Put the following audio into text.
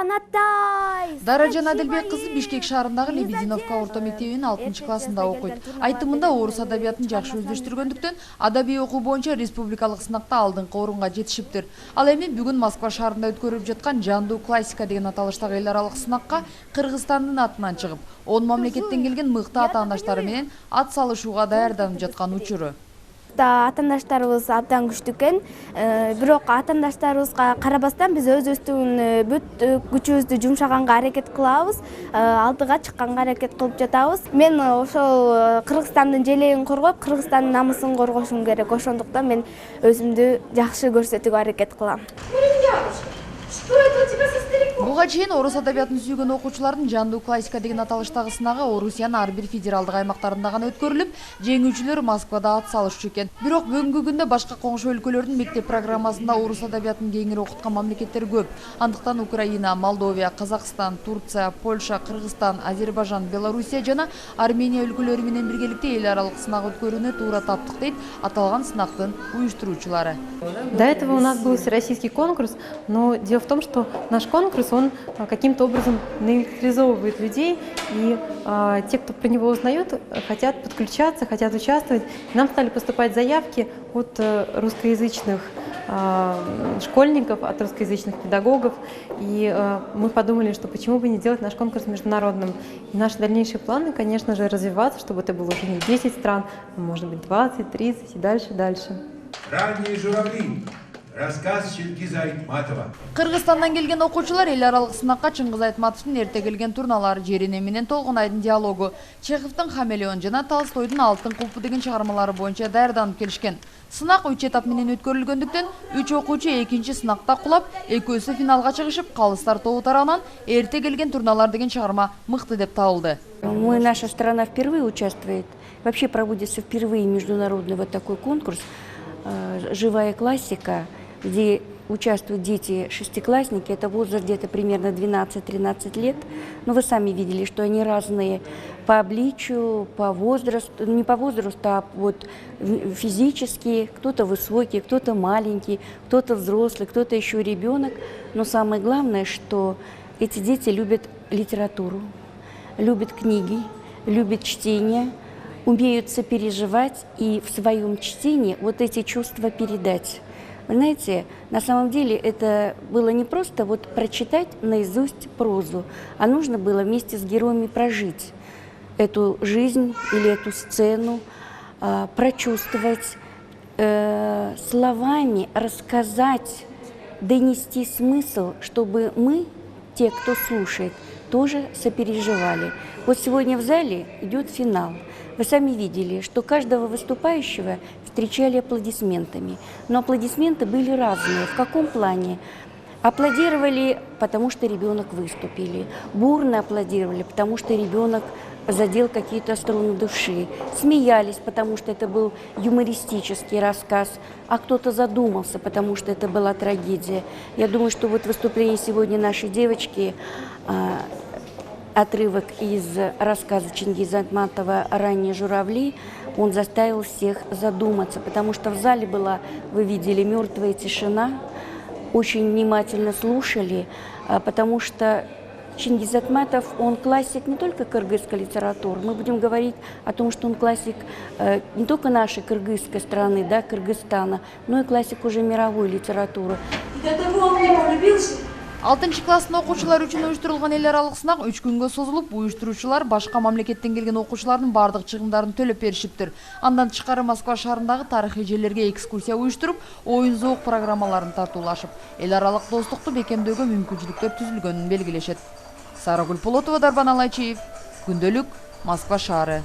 Анатай! Даражан Адилбек кызы Бишкек шаарындагы Лебединовка орто мектебинин 6-классында окуйт. Айтымында орус адабиятын жакшы өздөштүргөндүктөн адабий окуу боюнча республикалык сынакта алдыңкы орунга жетишиптир. Ал эми бүгүн Москва шаарында өткөрүлүп жаткан Жандуу классика деген аталыштагы эл аралык сынакка Кыргызстандын атынан чыгып, 10 мамлекеттен келген мыкты атаандаштары менен ат салышууга даярданып жаткан учуру. Атаандаштарыбыз абдан күчтүү экен. Бирок атаандаштарыбызга карабастан биз өзүбүздүн бүт күчүбүздү жумшаганга аракет кылабыз, алдыга чыкканга аракет кылып жатабыз. Мен ошол Кыргызстандын желегин коргоп, Кыргызстандын намысын коргошум керек. Ошондуктан мен өзүмдү жакшы көрсөтүүгө аракет кылам. Буга чейин орус адабиятын сүйгөн окуучулардын Жандуу классика деген аталыштагы сынагы Орусиянын ар бир федералдык аймактарында гана өткөрүлүп, жеңүүчүлөр Москвада ат салышчу экен. Бирок бүгүнкү күндө башка коңшу өлкөлөрдүн мектеп программасында орус адабиятын кеңири окуткан мамлекеттер көп. Андыктан Украина, Молдовия, Казакстан, Турция, Польша, Кыргызстан, Азербайжан, Белоруссия жана Армения өлкөлөрү менен биргеликте эл аралык сынак өткөрүүнү туура таптык дейт аталган сынактын уюштуруучулары. До этого у нас был всероссийский конкурс, но дело в том, что наш конкурс, он каким-то образом наэлектризовывает людей, и те, кто про него узнают, хотят подключаться, хотят участвовать. Нам стали поступать заявки от русскоязычных школьников, от русскоязычных педагогов, и мы подумали, что почему бы не сделать наш конкурс международным. И наши дальнейшие планы, конечно же, развиваться, чтобы это было уже не 10 стран, а может быть 20, 30 и дальше. Ранние журавли. Рассказ Чингиза Айтматова. Кыргызстандан келген окуучулар эл аралык сынакка Чыңгыз Айтматовдун эрте келген турналары, Жерене менен Толгонайдын диалогу, Чеховдун Хамелеон жана Толстойдун Алтын кулпу деген чыгармалары боюнча даярданып келишкен. Сынак 3 этап менен өткөрүлгөндүктөн 3 окуучу экинчи сынакта кулап, экөөсү финалга чыгышып, калыстар тобу тарабынан эрте келген турналар деген чыгарма мыкты деп табылды. Наша страна впервые участвует, вообще проводится впервые международный вот такой конкурс «Живая классика», где участвуют дети шестиклассники, это возраст где-то примерно 12-13 лет. Но вы сами видели, что они разные по обличию, по возрасту, не по возрасту, а вот физически. Кто-то высокий, кто-то маленький, кто-то взрослый, кто-то еще ребенок. Но самое главное, что эти дети любят литературу, любят книги, любят чтение, умеют сопереживать и в своем чтении вот эти чувства передать. Вы знаете, на самом деле это было не просто вот прочитать наизусть прозу, а нужно было вместе с героями прожить эту жизнь или эту сцену, прочувствовать, словами рассказать, донести смысл, чтобы мы, те, кто слушает, тоже сопереживали. Вот сегодня в зале идет финал. Вы сами видели, что каждого выступающего встречали аплодисментами. Но аплодисменты были разные. В каком плане? Аплодировали, потому что ребенок выступили. Бурно аплодировали, потому что ребенок задел какие-то струны души. Смеялись, потому что это был юмористический рассказ. А кто-то задумался, потому что это была трагедия. Я думаю, что вот выступление сегодня нашей девочки, отрывок из рассказа Чингиза Айтматова «Ранние журавли», он заставил всех задуматься, потому что в зале была, вы видели, мертвая тишина, очень внимательно слушали, потому что Чингиз Айтматов, он классик не только кыргызской литературы, мы будем говорить о том, что он классик не только нашей кыргызской страны, да, Кыргызстана, но и классик уже мировой литературы. И до того он мне полюбился. 6 класстын окуучулары үчүн уюштурулган эл аралык сынак 3 күнгө созулуп, уюштуруучулар башка мамлекеттен келген окуучулардын бардык чыгымдарын төлөп беришиптир. Андан тышкары Москва шаарындагы тарыхый жерлерге экскурсия уюштуруп, оюн-зоок программаларын тартуулашып, эл аралык достукту бекемдөөгө мүмкүнчүлүктөр түзүлгөнүн белгилешет. Сарагүл Полотова, Дарбан Алайчиев, Күндөлүк, Москва шаары.